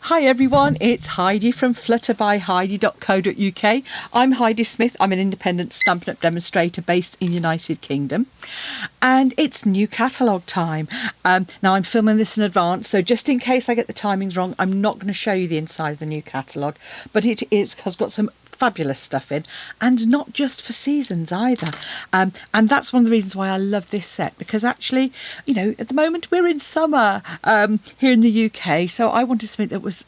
Hi everyone, it's Heidi from flutterbyheidi.co.uk. I'm Heidi Smith. I'm an independent Stampin' Up! Demonstrator based in United Kingdom, and it's new catalogue time. Now I'm filming this in advance, so just in case I get the timings wrong, I'm not going to show you the inside of the new catalogue, but it has got some fabulous stuff in, and not just for seasons either, and that's one of the reasons why I love this set, because actually, you know, at the moment we're in summer here in the UK, so I wanted something that was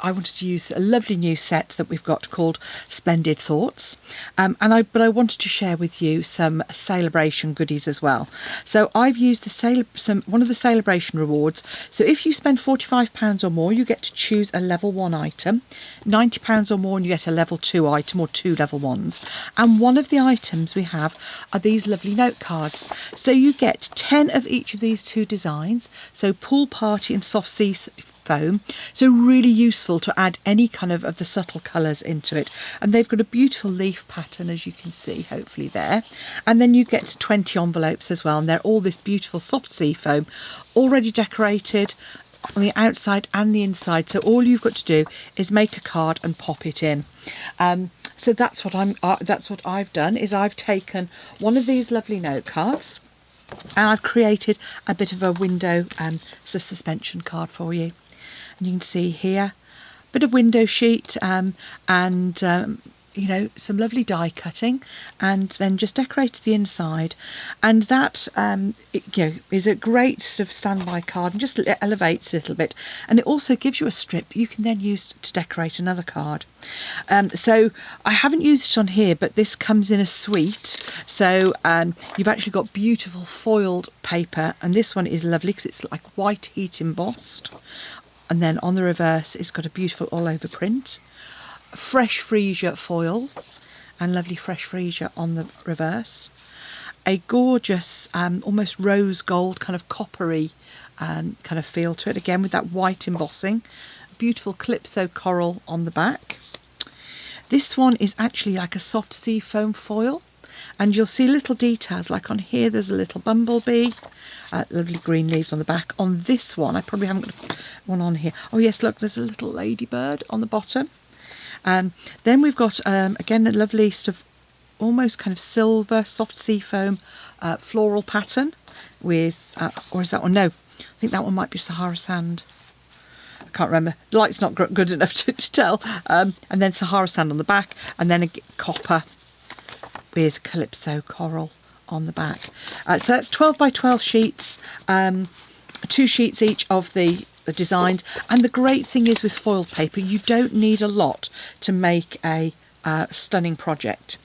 I wanted to use a lovely new set that we've got called Splendid Thoughts, but I wanted to share with you some celebration goodies as well. So I've used one of the celebration rewards. So if you spend £45 or more, you get to choose a level 1 item, £90 or more and you get a level 2 item or 2 level 1s. And one of the items we have are these lovely note cards. So you get 10 of each of these 2 designs, so Pool Party and Soft Sea Foam, so really useful to add any kind of the subtle colours into it. And they've got a beautiful leaf pattern, as you can see hopefully there, and then you get 20 envelopes as well, and they're all this beautiful soft sea foam, already decorated on the outside and the inside, so all you've got to do is make a card and pop it in. So that's what I've done, is I've taken one of these lovely note cards and I've created a bit of a window suspension card for you. And you can see here a bit of window sheet and you know, some lovely die cutting, and then just decorated the inside, and that you know, is a great sort of standby card and just elevates a little bit, and it also gives you a strip you can then use to decorate another card. So I haven't used it on here, but this comes in a suite, so you've actually got beautiful foiled paper, and this one is lovely because it's like white heat embossed. And then on the reverse, it's got a beautiful all-over print, fresh freesia foil, and lovely fresh freesia on the reverse. A gorgeous, almost rose gold, kind of coppery kind of feel to it, again with that white embossing. Beautiful calypso coral on the back. This one is actually like a soft sea foam foil, and you'll see little details, like on here there's a little bumblebee, lovely green leaves on the back. On this one, I probably haven't got one on here. Oh yes, look, there's a little ladybird on the bottom. Then we've got again a lovely sort of almost kind of silver soft sea foam floral pattern with or is that one? No, I think that one might be Sahara sand. I can't remember, the light's not good enough to tell. And then Sahara sand on the back, and then a copper with calypso coral on the back. So that's 12 by 12 sheets, 2 sheets each of the designs. And the great thing is with foiled paper, you don't need a lot to make a stunning project.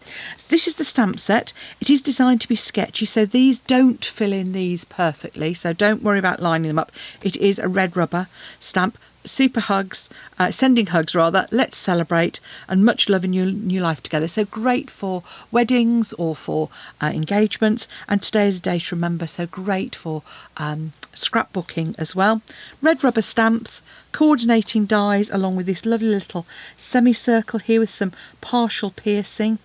This is the stamp set. It is designed to be sketchy, so these don't fill in these perfectly, so don't worry about lining them up. It is a red rubber stamp. Super hugs, sending hugs rather, let's celebrate, and much love in your new life together. So great for weddings or for engagements, and today is a day to remember, so great for scrapbooking as well. Red rubber stamps, coordinating dies, along with this lovely little semicircle here with some partial piercing.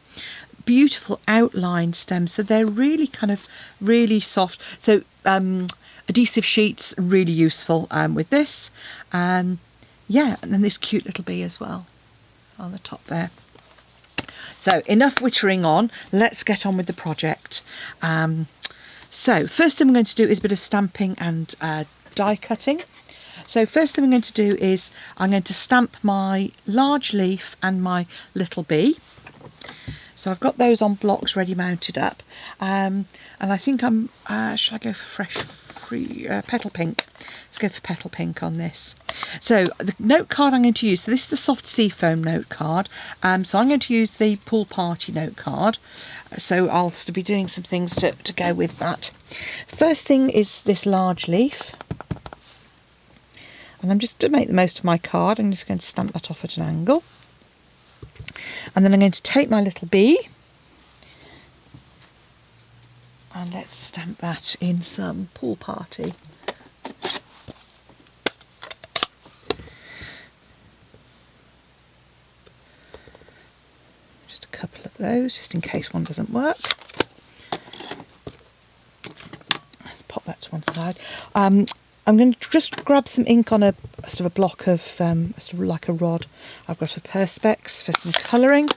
Beautiful outline stems, so they're really kind of really soft. So adhesive sheets, really useful with this. Yeah, and then this cute little bee as well on the top there. So enough wittering on, let's get on with the project. So first thing we're going to do is a bit of stamping and die cutting. So first thing I'm going to do is I'm going to stamp my large leaf and my little bee. So I've got those on blocks ready mounted up, and I think should I go for petal pink? Let's go for petal pink on this. So the note card I'm going to use, so this is the soft sea foam note card, so I'm going to use the Pool Party note card, so I'll still be doing some things to go with that. First thing is this large leaf, and I'm just to make the most of my card, I'm just going to stamp that off at an angle. And then I'm going to take my little bee and let's stamp that in some Pool Party. Just a couple of those, just in case one doesn't work. Let's pop that to one side. I'm going to just grab some ink on a sort of a block of sort of like a rod. I've got a Perspex for some colouring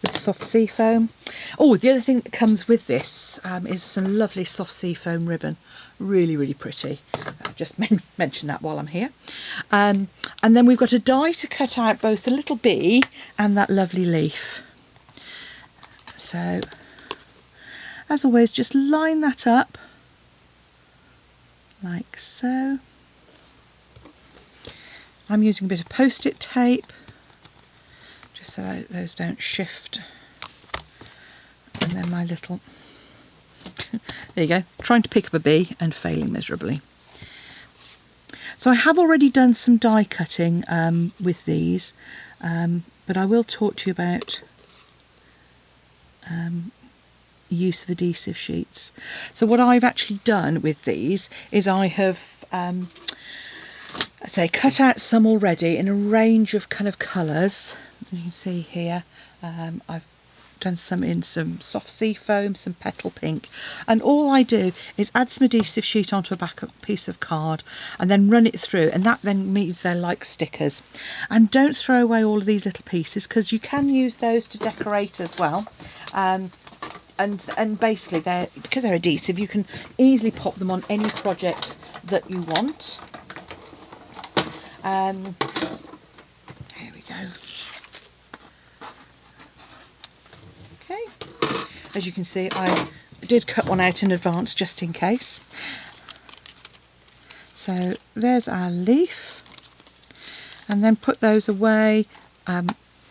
with soft sea foam. Oh, the other thing that comes with this is some lovely soft sea foam ribbon. Really, really pretty. I'll just mention that while I'm here. And then we've got a die to cut out both the little bee and that lovely leaf. So, as always, just line that up like so. I'm using a bit of post-it tape just so those don't shift. And then my little, there you go, trying to pick up a bee and failing miserably. So I have already done some die cutting with these, but I will talk to you about use of adhesive sheets. So what I've actually done with these is I have cut out some already in a range of kind of colours. You can see here I've done some in some soft sea foam, some petal pink, and all I do is add some adhesive sheet onto a back piece of card and then run it through, and that then means they're like stickers. And don't throw away all of these little pieces, because you can use those to decorate as well. And basically because they're adhesive, you can easily pop them on any project that you want. Here we go. Okay, as you can see, I did cut one out in advance just in case. So there's our leaf, and then put those away.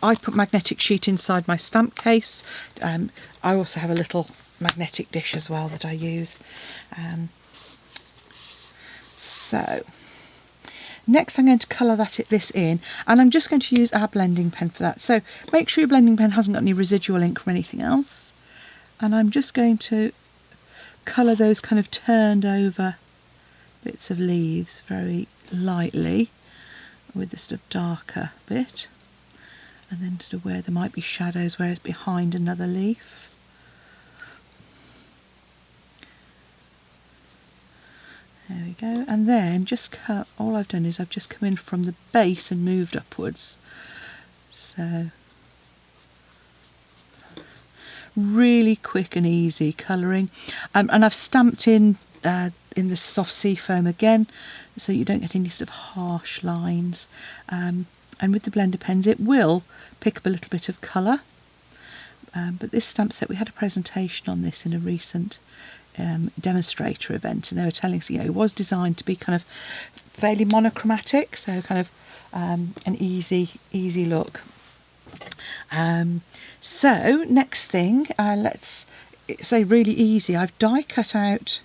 I put magnetic sheet inside my stamp case. I also have a little magnetic dish as well that I use. So next I'm going to colour this in, and I'm just going to use our blending pen for that. So make sure your blending pen hasn't got any residual ink from anything else. And I'm just going to colour those kind of turned over bits of leaves very lightly with the sort of darker bit. And then sort of where there might be shadows where it's behind another leaf. There we go. And then just cut, all I've done is I've just come in from the base and moved upwards. So really quick and easy colouring. And I've stamped in the soft sea foam again, so you don't get any sort of harsh lines. And with the blender pens it will pick up a little bit of colour. But this stamp set, we had a presentation on this in a recent demonstrator event, and they were telling us, it was designed to be kind of fairly monochromatic, so kind of an easy look. So next thing, let's say really easy. I've die cut out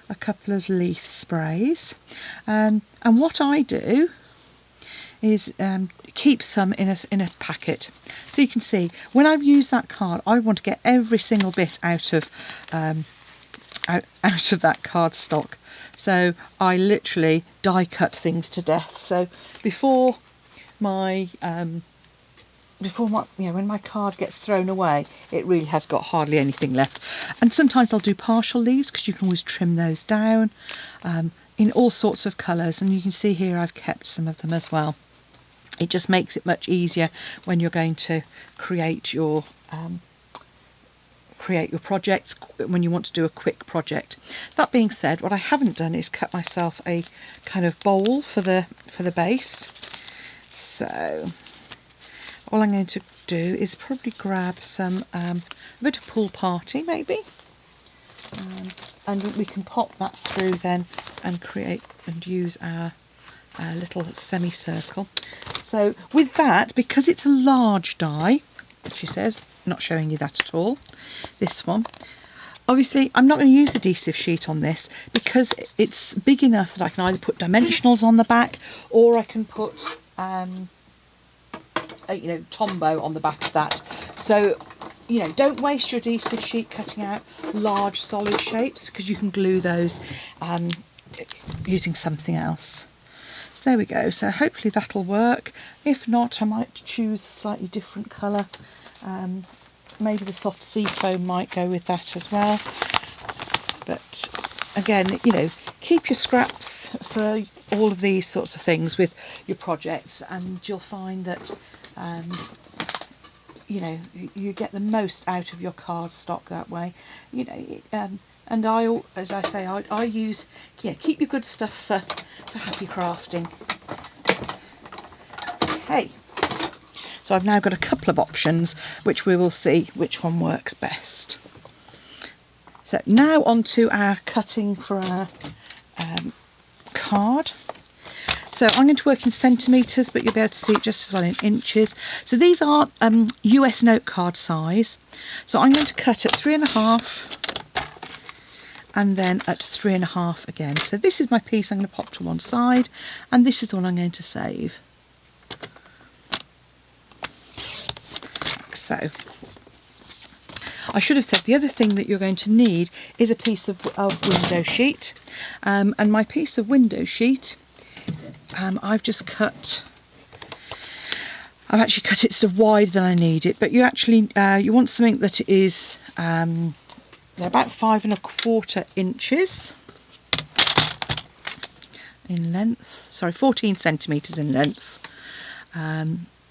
a couple of leaf sprays, and what I do is keep some in a packet. So you can see when I've used that card, I want to get every single bit out of that cardstock. So I literally die cut things to death. So before my when my card gets thrown away, it really has got hardly anything left. And sometimes I'll do partial leaves, because you can always trim those down in all sorts of colours. And you can see here I've kept some of them as well. It just makes it much easier when you're going to create your projects, when you want to do a quick project. That being said, what I haven't done is cut myself a kind of bowl for the base. So all I'm going to do is probably grab some a bit of Pool Party maybe, and we can pop that through then and create and use our little semicircle. So with that, because it's a large die, she says, not showing you that at all, this one, obviously I'm not going to use adhesive sheet on this because it's big enough that I can either put dimensionals on the back, or I can put Tombow on the back of that. So don't waste your adhesive sheet cutting out large solid shapes, because you can glue those using something else. So there we go. So hopefully that'll work. If not, I might choose a slightly different colour. Maybe the soft sea foam might go with that as well. But again, keep your scraps for all of these sorts of things with your projects, and you'll find that you know, you get the most out of your cardstock that way. You know, and as I say, I use, yeah, keep your good stuff for happy crafting. Okay, so I've now got a couple of options which we will see which one works best. So now on to our cutting for our card. So I'm going to work in centimetres, but you'll be able to see it just as well in inches. So these are US note card size. So I'm going to cut at 3.5 and then at 3.5 again. So this is my piece I'm going to pop to one side, and this is the one I'm going to save. Like so. I should have said the other thing that you're going to need is a piece of window sheet. And my piece of window sheet, I've actually cut it sort of wider than I need it, but you actually you want something that is they're about 5.25 inches in length. Sorry, 14 centimetres in length.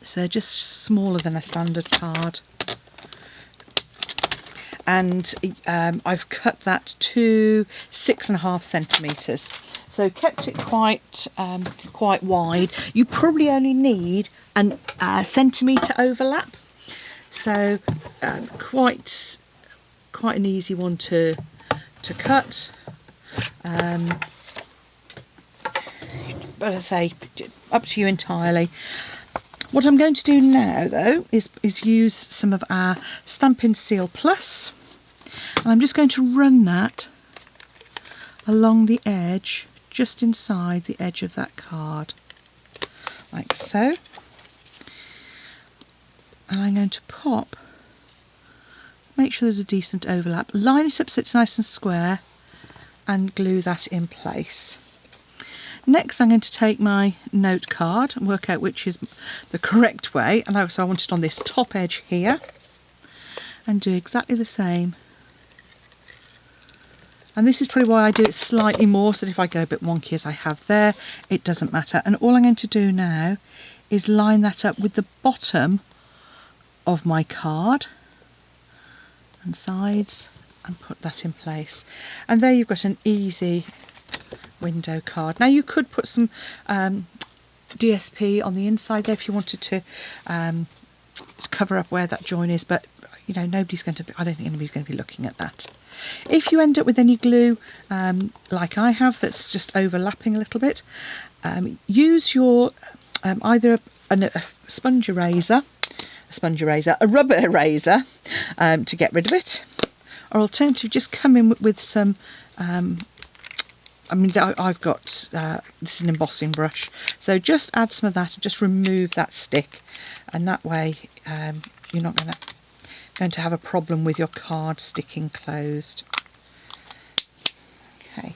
So just smaller than a standard card. And I've cut that to 6.5 centimetres. So kept it quite wide. You probably only need a centimetre overlap. So quite an easy one to cut. But as I say, up to you entirely. What I'm going to do now, though, is use some of our Stampin' Seal Plus. And I'm just going to run that along the edge, just inside the edge of that card, like so. And I'm going to pop, make sure there's a decent overlap, line it up so it's nice and square, and glue that in place. Next, I'm going to take my note card and work out which is the correct way, and so I want it on this top edge here, and do exactly the same. And this is probably why I do it slightly more, so that if I go a bit wonky as I have there, it doesn't matter. And all I'm going to do now is line that up with the bottom of my card and sides, and put that in place. And there you've got an easy window card. Now you could put some DSP on the inside there if you wanted to cover up where that join is, but you know, I don't think anybody's going to be looking at that. If you end up with any glue like I have that's just overlapping a little bit, use your either a sponge eraser, a rubber eraser to get rid of it, or alternatively just come in with some I've got this is an embossing brush, so just add some of that and just remove that stick, and that way you're not going to have a problem with your card sticking closed. Okay.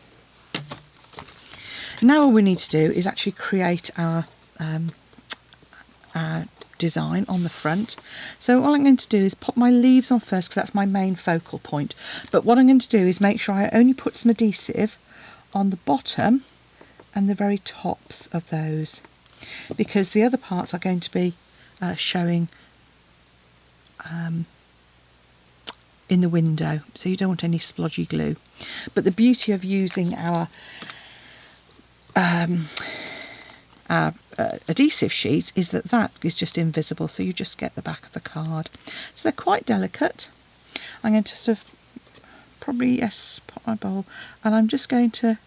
Now all we need to do is actually create our design on the front. So all I'm going to do is pop my leaves on first, because that's my main focal point. But what I'm going to do is make sure I only put some adhesive on the bottom and the very tops of those, because the other parts are going to be showing in the window, so you don't want any splodgy glue. But the beauty of using our adhesive sheet is that is just invisible, so you just get the back of the card. So they're quite delicate. I'm going to sort of probably pop my bowl, and I'm just going to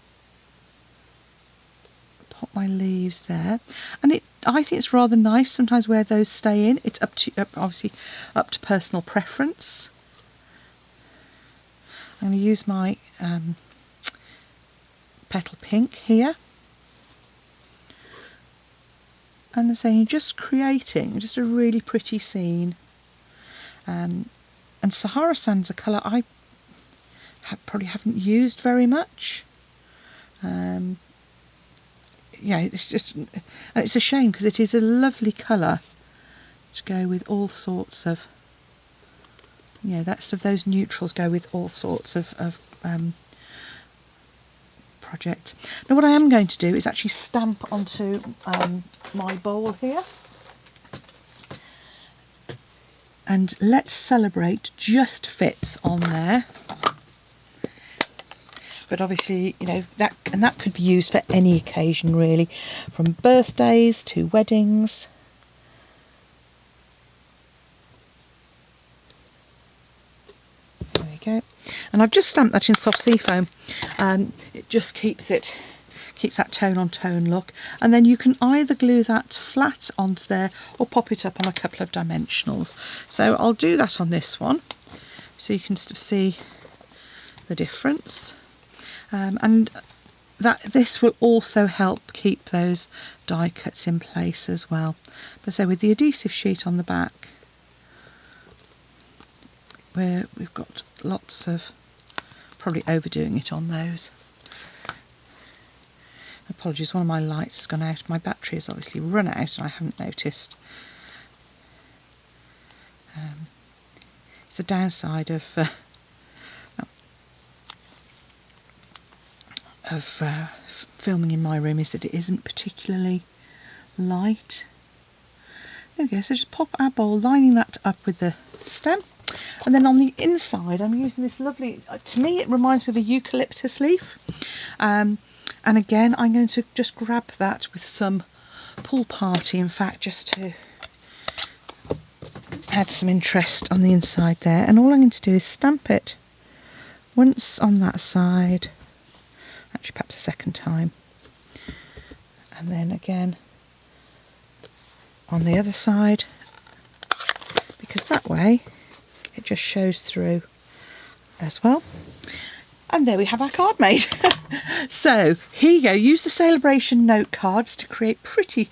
pop my leaves there. And I think it's rather nice sometimes where those stay in. It's obviously up to personal preference. I'm going to use my petal pink here, and as I say, you're just creating just a really pretty scene. And Sahara Sand's a colour I probably haven't used very much. Yeah, it's a shame, because it is a lovely colour to go with all sorts of, those neutrals go with all sorts of project. Now what I am going to do is actually stamp onto my bowl here. And Let's Celebrate just fits on there. But obviously, you know, that could be used for any occasion really, from birthdays to weddings. There we go. And I've just stamped that in soft seafoam. It just keeps that tone on tone look. And then you can either glue that flat onto there or pop it up on a couple of dimensionals. So I'll do that on this one so you can see the difference. And this will also help keep those die cuts in place as well. But so with the adhesive sheet on the back, we've got lots of, probably overdoing it on those. Apologies, one of my lights has gone out. My battery has obviously run out and I haven't noticed. It's the downside of filming in my room is that it isn't particularly light. There we go, so just pop our bowl, lining that up with the stem. And then on the inside I'm using this lovely, to me it reminds me of a eucalyptus leaf. And again I'm going to just grab that with some Pool Party, in fact, just to add some interest on the inside there. And all I'm going to do is stamp it once on that side, actually perhaps a second time, and then again on the other side, because that way it just shows through as well. And there we have our card made. So here you go, use the Celebration note cards to create pretty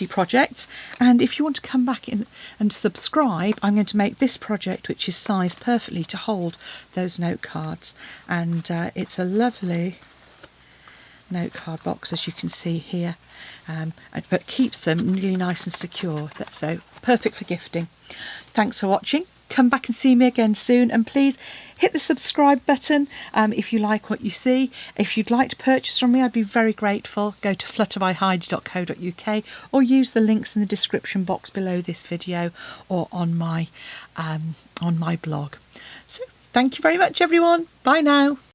projects. And if you want to come back in and subscribe, I'm going to make this project, which is sized perfectly to hold those note cards. And it's a lovely note card box, as you can see here, but keeps them really nice and secure. So perfect for gifting. Thanks for watching. Come back and see me again soon, and please hit the subscribe button if you like what you see. If you'd like to purchase from me, I'd be very grateful. Go to flutterbyheidi.co.uk or use the links in the description box below this video or on my blog. So thank you very much, everyone. Bye now.